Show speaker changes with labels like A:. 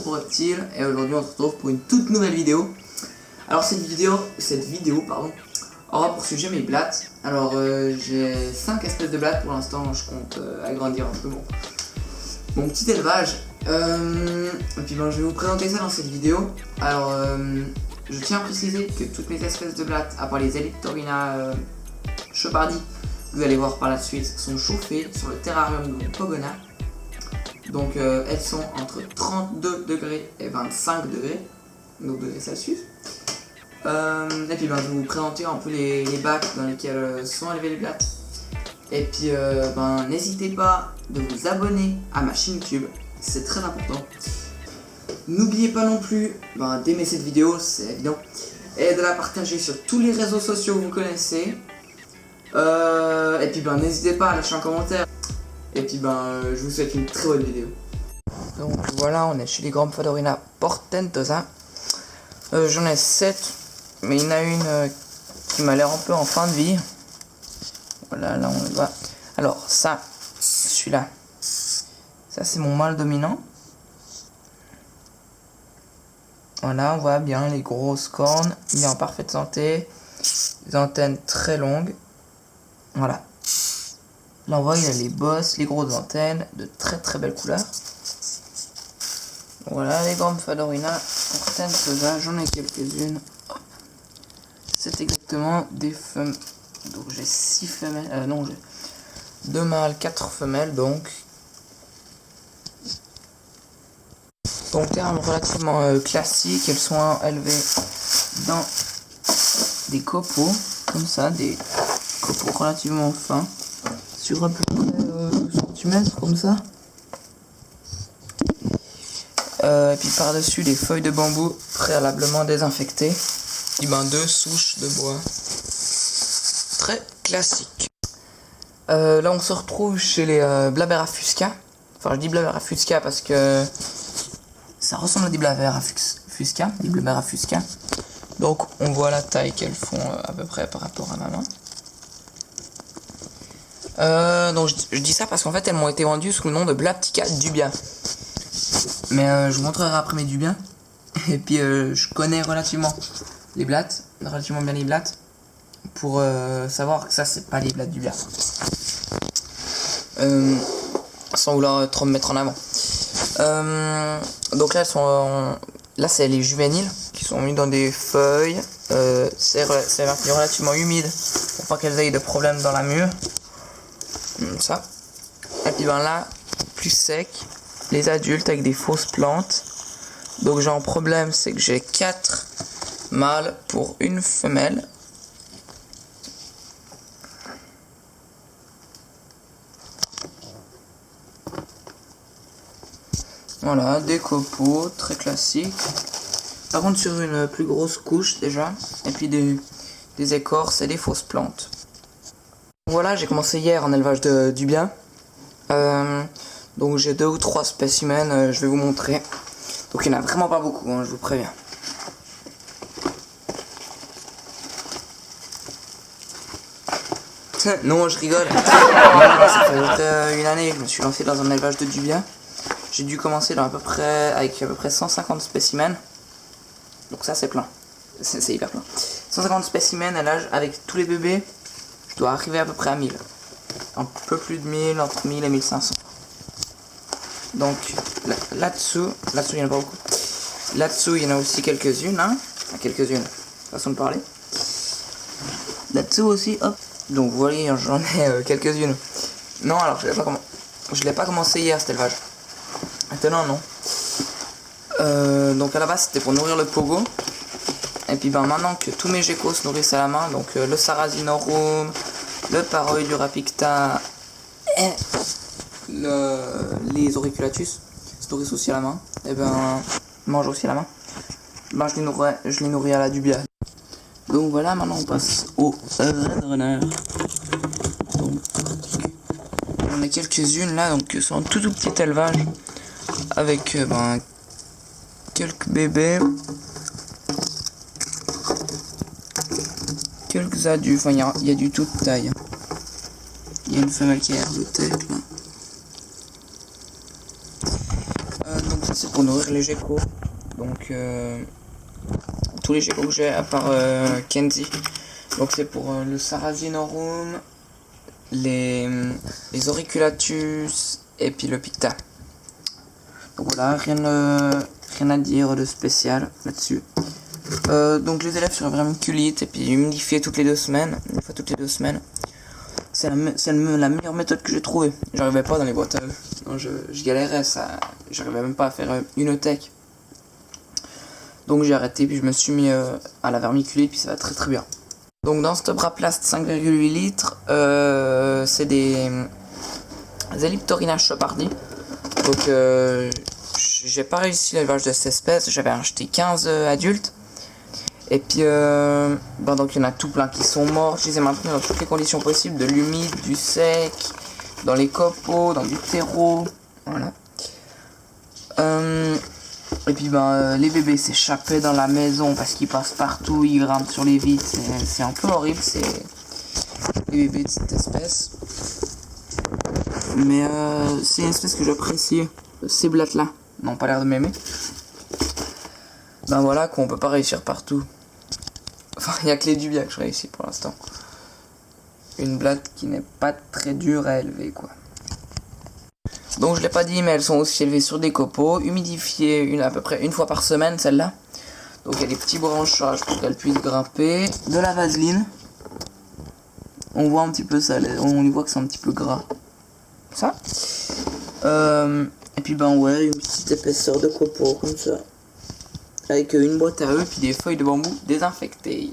A: Pro Reptile et aujourd'hui on se retrouve pour une toute nouvelle vidéo. Alors cette vidéo aura pour sujet mes blattes. Alors j'ai 5 espèces de blattes pour l'instant, je compte agrandir un peu mon petit élevage. Et puis je vais vous présenter ça dans cette vidéo. Alors je tiens à préciser que toutes mes espèces de blattes, à part les Alectorina Shepardi, que vous allez voir par la suite, sont chauffées sur le terrarium de mon Pogona. Donc elles sont entre 32 degrés et 25 degrés, donc degrés Celsius. Et puis je vais vous présenter un peu les bacs dans lesquels sont élevées les blattes. Et puis n'hésitez pas de vous abonner à ma chaîne YouTube, c'est très important. N'oubliez pas non plus d'aimer cette vidéo, c'est évident, et de la partager sur tous les réseaux sociaux que vous connaissez. Et puis n'hésitez pas à lâcher un commentaire. Et puis je vous souhaite une très bonne vidéo. Donc voilà, on est chez les Gromphodorina portentosa. J'en ai 7, mais il y en a une qui m'a l'air un peu en fin de vie. Voilà, là on le voit. Alors ça, celui-là, ça c'est mon mâle dominant. Voilà, on voit bien les grosses cornes, il est en parfaite santé, les antennes très longues. Voilà. Là on voit il a les bosses, les grosses antennes, de très très belles couleurs. Voilà les Gromphodorina portentosa, j'en ai quelques-unes. C'est exactement des femelles. Donc j'ai 6 femelles, non j'ai 2 mâles, 4 femelles donc. Donc terme relativement classique, elles sont élevées dans des copeaux, comme ça, des copeaux relativement fins, sur à peu près cm comme ça. Et puis par-dessus les feuilles de bambou préalablement désinfectées. Et 2 souches de bois. Très classique. Là on se retrouve chez les Blabera fusca. Enfin je dis Blabera fusca parce que ça ressemble à des Blabera fusca. Donc on voit la taille qu'elles font à peu près par rapport à ma main. Donc je dis ça parce qu'en fait elles m'ont été vendues sous le nom de Blaptica Dubia. Mais je vous montrerai après mes Dubiens. Et puis je connais relativement les blattes, relativement bien les blattes, pour savoir que ça c'est pas les blattes Dubia. Sans vouloir trop me mettre en avant. Donc là elles sont là c'est les juvéniles qui sont mis dans des feuilles. C'est relativement humide pour pas qu'elles aient de problème dans la mûre. Ça. Et puis là plus sec, les adultes avec des fausses plantes. Donc j'ai un problème, c'est que j'ai 4 mâles pour une femelle. Voilà, des copeaux, très classiques. Par contre sur une plus grosse couche déjà. Et puis des écorces et des fausses plantes. Voilà, j'ai commencé hier en élevage de Dubia. Donc j'ai 2 ou 3 spécimens, je vais vous montrer. Donc il n'y en a vraiment pas beaucoup, hein, je vous préviens. Non, je rigole. Non, ça fait une année que je me suis lancé dans un élevage de Dubia. J'ai dû commencer avec à peu près 150 spécimens. Donc ça c'est plein. C'est hyper plein. 150 spécimens à l'âge avec tous les bébés. Je dois arriver à peu près à 1000. Un peu plus de 1000, entre 1000 et 1500. Donc là-dessous, il y en a pas beaucoup. Là-dessous, il y en a aussi quelques-unes, hein. Quelques-unes, façon de parler. Là-dessous aussi, hop. Donc vous voyez, j'en ai quelques-unes. Non, alors je l'ai pas commencé hier cet élevage. Maintenant non. Donc à la base c'était pour nourrir le pogo. Et puis maintenant que tous mes geckos se nourrissent à la main, donc le Sarrasinorum, le Paroidurapicta et les Auriculatus se nourrissent aussi à la main. Et mangent aussi à la main. Je les nourris à la Dubia. Donc voilà, maintenant on passe au Red Runner. Donc, on a quelques-unes là, donc c'est un tout petit élevage avec quelques bébés, quelques adultes. Enfin, il y a du tout de taille. Il y a une femelle qui a l'air de tête là. Donc ça c'est pour nourrir les geckos. Donc tous les geckos que j'ai à part Kenzie. Donc c'est pour le Sarrasinorum, les Auriculatus et puis le Picta. Donc voilà, rien à dire de spécial là-dessus. Donc les élèves sur vermiculite et puis humidifier toutes les 2 semaines, une fois toutes les 2 semaines. C'est la meilleure méthode que j'ai trouvée. J'arrivais pas dans les boîtes à œufs. Non, je galérais, ça. J'arrivais même pas à faire une tech. Donc j'ai arrêté, puis je me suis mis à la vermiculite, puis ça va très très bien. Donc dans ce Braplast 5,8 litres, c'est des Elliptorina Chopardi. Donc j'ai pas réussi l'élevage de cette espèce, j'avais acheté 15 adultes. Et puis, donc il y en a tout plein qui sont morts. Je les ai maintenus dans toutes les conditions possibles, de l'humide, du sec, dans les copeaux, dans du terreau, voilà. Et puis les bébés s'échappaient dans la maison parce qu'ils passent partout, ils grimpent sur les vitres, c'est un peu horrible, c'est les bébés de cette espèce. Mais c'est une espèce que j'apprécie, ces blattes là, n'ont pas l'air de m'aimer. Voilà, qu'on peut pas réussir partout. Enfin, il n'y a que les Dubia que je réussis pour l'instant. Une blatte qui n'est pas très dure à élever, quoi. Donc, je l'ai pas dit, mais elles sont aussi élevées sur des copeaux, humidifiées à peu près une fois par semaine, celle-là. Donc, il y a des petits branchages pour qu'elles puissent grimper. De la vaseline. On voit un petit peu ça, on y voit que c'est un petit peu gras. Ça. Et puis, ouais, une petite épaisseur de copeaux, comme ça. Avec une boîte à œufs puis des feuilles de bambou désinfectées.